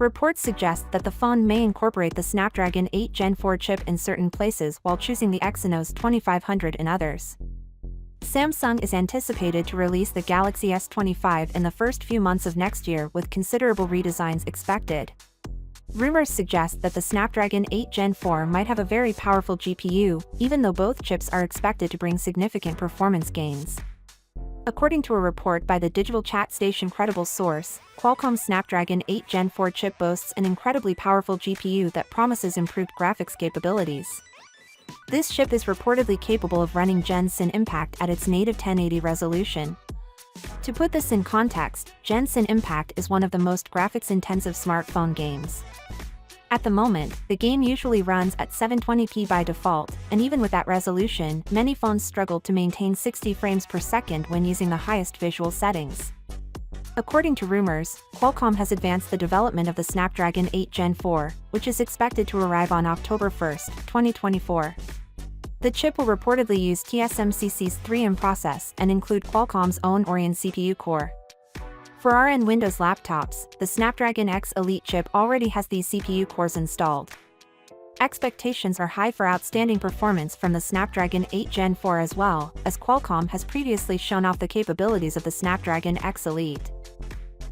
Reports suggest that the phone may incorporate the Snapdragon 8 Gen 4 chip in certain places while choosing the Exynos 2500 in others. Samsung is anticipated to release the Galaxy S25 in the first few months of next year with considerable redesigns expected. Rumors suggest that the Snapdragon 8 Gen 4 might have a very powerful GPU, even though both chips are expected to bring significant performance gains. According to a report by the digital chat station Credible Source, Qualcomm's Snapdragon 8 Gen 4 chip boasts an incredibly powerful GPU that promises improved graphics capabilities. This chip is reportedly capable of running Genshin Impact at its native 1080 resolution. To put this in context, Genshin Impact is one of the most graphics-intensive smartphone games. At the moment, the game usually runs at 720p by default, and even with that resolution, many phones struggle to maintain 60 frames per second when using the highest visual settings. According to rumors, Qualcomm has advanced the development of the Snapdragon 8 Gen 4, which is expected to arrive on October 1, 2024. The chip will reportedly use TSMC's 3M process and include Qualcomm's own Oryon CPU core. For RN Windows laptops, the Snapdragon X Elite chip already has these CPU cores installed. Expectations are high for outstanding performance from the Snapdragon 8 Gen 4 as well, as Qualcomm has previously shown off the capabilities of the Snapdragon X Elite.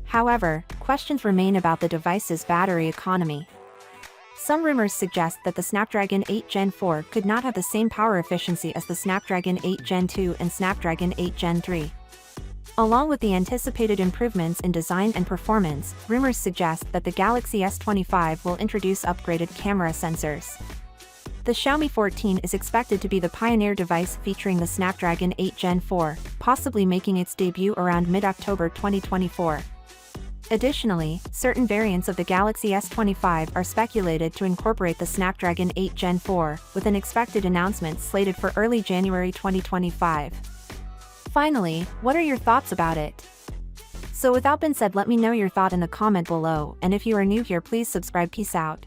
However, questions remain about the device's battery economy. Some rumors suggest that the Snapdragon 8 Gen 4 could not have the same power efficiency as the Snapdragon 8 Gen 2 and Snapdragon 8 Gen 3. Along with the anticipated improvements in design and performance, rumors suggest that the Galaxy S25 will introduce upgraded camera sensors. The Xiaomi 14 is expected to be the pioneer device featuring the Snapdragon 8 Gen 4, possibly making its debut around mid-October 2024. Additionally, certain variants of the Galaxy S25 are speculated to incorporate the Snapdragon 8 Gen 4, with an expected announcement slated for early January 2025. Finally, what are your thoughts about it? So without being said, let me know your thought in the comment below, and if you are new here, please subscribe. Peace out.